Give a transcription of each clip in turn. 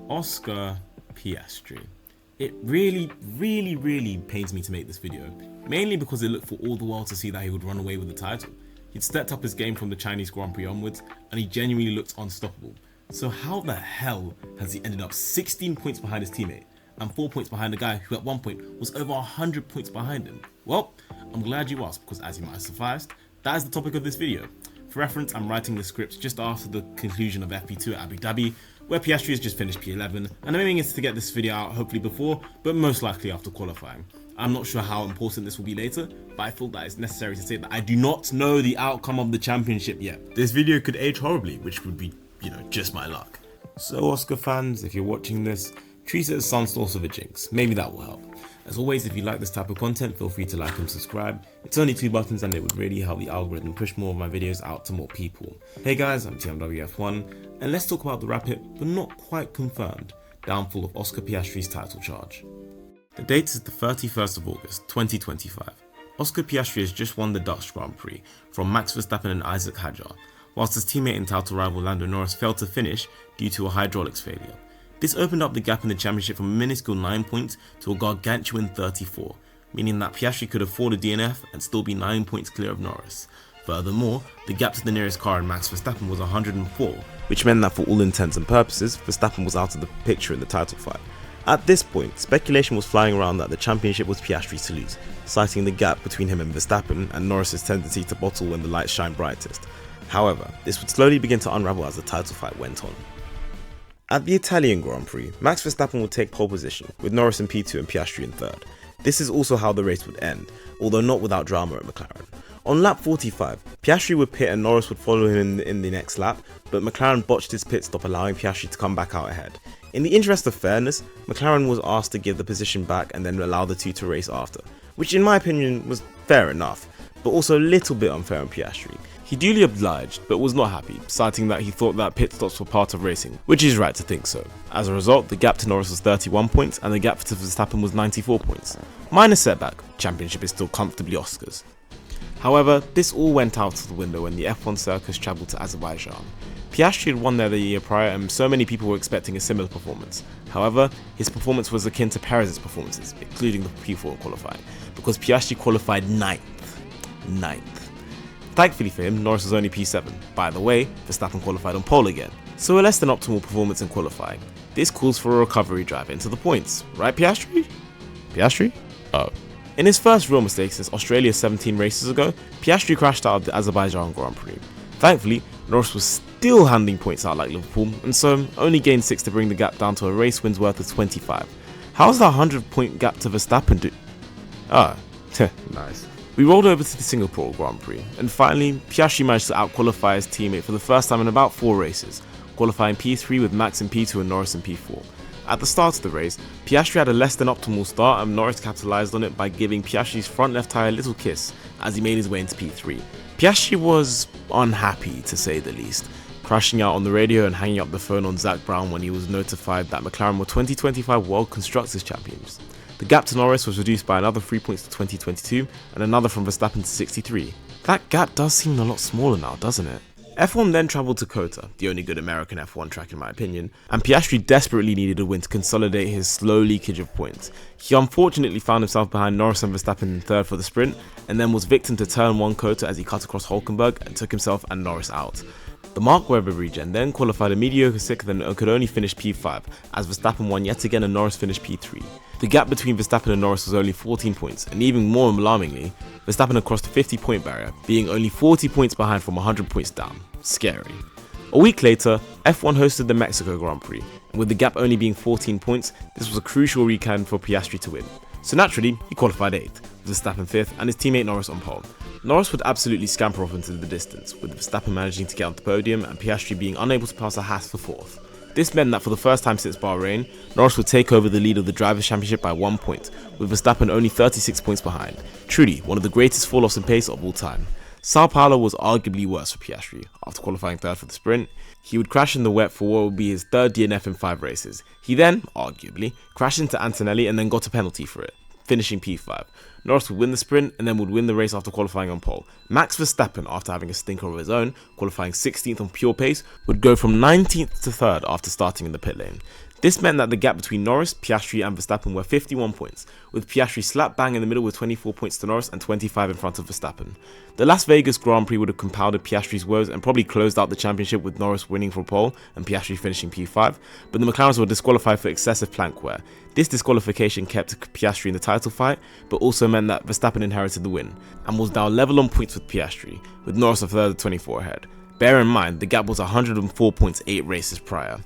Oscar Piastri. It really pains me to make this video, mainly because it looked for all the world to see that he would run away with the title. He'd stepped up his game from the Chinese Grand Prix onwards, and he genuinely looked unstoppable. So how the hell has he ended up 16 points behind his teammate, and 4 points behind a guy who at one point was over 100 points behind him? Well, I'm glad you asked, because as you might have surmised, that is the topic of this video. For reference, I'm writing the scripts just after the conclusion of FP2 at Abu Dhabi, where Piastri has just finished P11, and I'm aiming is to get this video out hopefully before, but most likely after qualifying. I'm not sure how important this will be later, but I feel that it's necessary to say that I do not know the outcome of the championship yet. This video could age horribly, which would be, just my luck. So Oscar fans, if you're watching this, treat it as some source of a jinx. Maybe that will help. As always, if you like this type of content, feel free to like and subscribe. It's only 2 buttons and it would really help the algorithm push more of my videos out to more people. Hey guys, I'm TMWF1, and let's talk about the rapid, but not quite confirmed, downfall of Oscar Piastri's title charge. The date is the 31st of August, 2025. Oscar Piastri has just won the Dutch Grand Prix from Max Verstappen and Isaac Hadjar, whilst his teammate and title rival Lando Norris failed to finish due to a hydraulics failure. This opened up the gap in the championship from a minuscule 9 points to a gargantuan 34, meaning that Piastri could afford a DNF and still be 9 points clear of Norris. Furthermore, the gap to the nearest car in Max Verstappen was 104, which meant that for all intents and purposes, Verstappen was out of the picture in the title fight. At this point, speculation was flying around that the championship was Piastri's to lose, citing the gap between him and Verstappen and Norris's tendency to bottle when the lights shine brightest. However, this would slowly begin to unravel as the title fight went on. At the Italian Grand Prix, Max Verstappen would take pole position, with Norris in P2 and Piastri in third. This is also how the race would end, although not without drama at McLaren. On lap 45, Piastri would pit and Norris would follow him in the next lap, but McLaren botched his pit stop, allowing Piastri to come back out ahead. In the interest of fairness, McLaren was asked to give the position back and then allow the two to race after, which in my opinion was fair enough, but also a little bit unfair on Piastri. He duly obliged, but was not happy, citing that he thought that pit stops were part of racing, which is right to think so. As a result, the gap to Norris was 31 points and the gap to Verstappen was 94 points. Minor setback, championship is still comfortably Oscars. However, this all went out of the window when the F1 circus travelled to Azerbaijan. Piastri had won there the year prior and so many people were expecting a similar performance. However, his performance was akin to Perez's performances, including the P4 qualifying, because Piastri qualified 9th. Thankfully for him, Norris was only P7. By the way, Verstappen qualified on pole again, so a less than optimal performance in qualifying. This calls for a recovery drive into the points, right Piastri? Piastri? Oh. In his first real mistake since Australia 17 races ago, Piastri crashed out of the Azerbaijan Grand Prix. Thankfully, Norris was still handing points out like Liverpool, and so only gained 6 to bring the gap down to a race wins worth of 25. How's that 100-point gap to Verstappen do? Nice. We rolled over to the Singapore Grand Prix, and finally, Piastri managed to outqualify his teammate for the first time in about 4 races, qualifying P3 with Max in P2 and Norris in P4. At the start of the race, Piastri had a less than optimal start and Norris capitalised on it by giving Piastri's front left tyre a little kiss as he made his way into P3. Piastri was unhappy to say the least, crashing out on the radio and hanging up the phone on Zak Brown when he was notified that McLaren were 2025 World Constructors Champions. The gap to Norris was reduced by another 3 points to 2022 and another from Verstappen to 63. That gap does seem a lot smaller now, doesn't it? F1 then travelled to Qatar, the only good American F1 track in my opinion, and Piastri desperately needed a win to consolidate his slow leakage of points. He unfortunately found himself behind Norris and Verstappen in third for the sprint, and then was victim to turn 1 Qatar as he cut across Hulkenberg and took himself and Norris out. The Mark Webber regen then qualified a mediocre 6th and could only finish P5, as Verstappen won yet again and Norris finished P3. The gap between Verstappen and Norris was only 14 points, and even more alarmingly, Verstappen had crossed the 50-point barrier, being only 40 points behind from 100 points down. Scary. A week later, F1 hosted the Mexico Grand Prix, and with the gap only being 14 points, this was a crucial weekend for Piastri to win. So naturally, he qualified 8th, with Verstappen 5th and his teammate Norris on pole. Norris would absolutely scamper off into the distance, with Verstappen managing to get on the podium and Piastri being unable to pass a Haas for 4th. This meant that for the first time since Bahrain, Norris would take over the lead of the Drivers' Championship by 1 point, with Verstappen only 36 points behind. Truly, one of the greatest fall-offs in pace of all time. Sao Paulo was arguably worse for Piastri. After qualifying 3rd for the sprint, he would crash in the wet for what would be his 3rd DNF in 5 races. He then, arguably, crashed into Antonelli and then got a penalty for it, finishing P5. Norris would win the sprint and then would win the race after qualifying on pole. Max Verstappen, after having a stinker of his own, qualifying 16th on pure pace, would go from 19th to 3rd after starting in the pit lane. This meant that the gap between Norris, Piastri and Verstappen were 51 points, with Piastri slap bang in the middle with 24 points to Norris and 25 in front of Verstappen. The Las Vegas Grand Prix would have compounded Piastri's woes and probably closed out the championship with Norris winning for pole and Piastri finishing P5, but the McLarens were disqualified for excessive plank wear. This disqualification kept Piastri in the title fight, but also meant that Verstappen inherited the win, and was now level on points with Piastri, with Norris a further 24 ahead. Bear in mind, the gap was 104 points 8 races prior.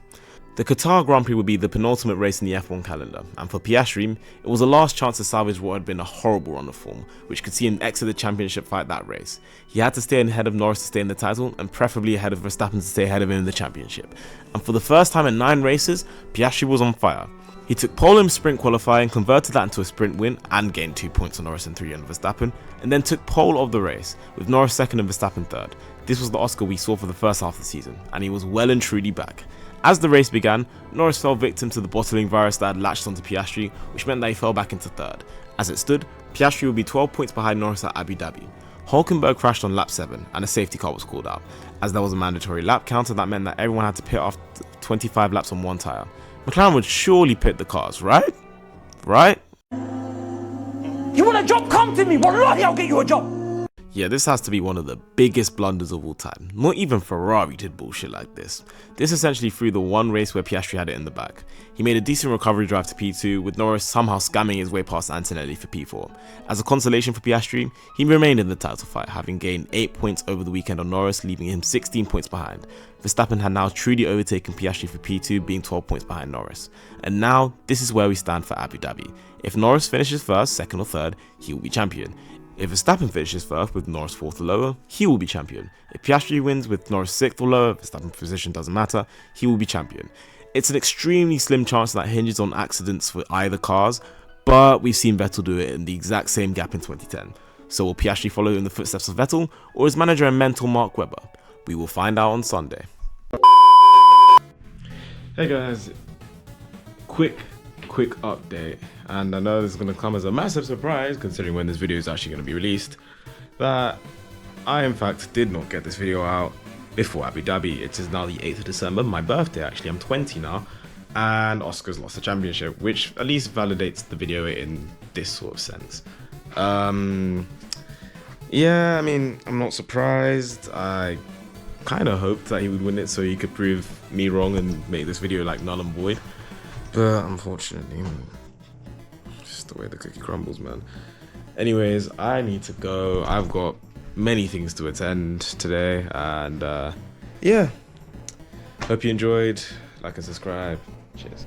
The Qatar Grand Prix would be the penultimate race in the F1 calendar, and for Piastri, it was a last chance to salvage what had been a horrible run of form, which could see him exit the championship fight that race. He had to stay ahead of Norris to stay in the title, and preferably ahead of Verstappen to stay ahead of him in the championship. And for the first time in 9 races, Piastri was on fire. He took pole in sprint qualifying, converted that into a sprint win, and gained 2 points on Norris and 3 on Verstappen, and then took pole of the race, with Norris second and Verstappen third. This was the Oscar we saw for the first half of the season, and he was well and truly back. As the race began, Norris fell victim to the bottling virus that had latched onto Piastri, which meant that he fell back into third. As it stood, Piastri would be 12 points behind Norris at Abu Dhabi. Hülkenberg crashed on lap 7 and a safety car was called out. As there was a mandatory lap counter, that meant that everyone had to pit after 25 laps on one tyre. McLaren would surely pit the cars, right? Right? You want a job? Come to me! Wallahi, I'll get you a job! Yeah, this has to be one of the biggest blunders of all time. Not even Ferrari did bullshit like this. This essentially threw the one race where Piastri had it in the bag. He made a decent recovery drive to P2, with Norris somehow scamming his way past Antonelli for P4. As a consolation for Piastri, he remained in the title fight, having gained 8 points over the weekend on Norris, leaving him 16 points behind. Verstappen had now truly overtaken Piastri for P2, being 12 points behind Norris. And now, this is where we stand for Abu Dhabi. If Norris finishes first, second or third, he will be champion. If Verstappen finishes first with Norris 4th or lower, he will be champion. If Piastri wins with Norris 6th or lower, Verstappen's position doesn't matter, he will be champion. It's an extremely slim chance that hinges on accidents for either cars, but we've seen Vettel do it in the exact same gap in 2010. So will Piastri follow in the footsteps of Vettel, or is manager and mentor Mark Webber? We will find out on Sunday. Hey guys, quick update, and I know this is going to come as a massive surprise considering when this video is actually going to be released, that I in fact did not get this video out before Abu Dhabi. It is now the 8th of December, my birthday actually, I'm 20 now, and Oscar's lost the championship, which at least validates the video in this sort of sense. Yeah, I mean, I'm not surprised. I kind of hoped that he would win it so he could prove me wrong and make this video like null and void. But unfortunately, just the way the cookie crumbles, man. Anyways, I need to go. I've got many things to attend today, and yeah. Hope you enjoyed. Like and subscribe. Cheers.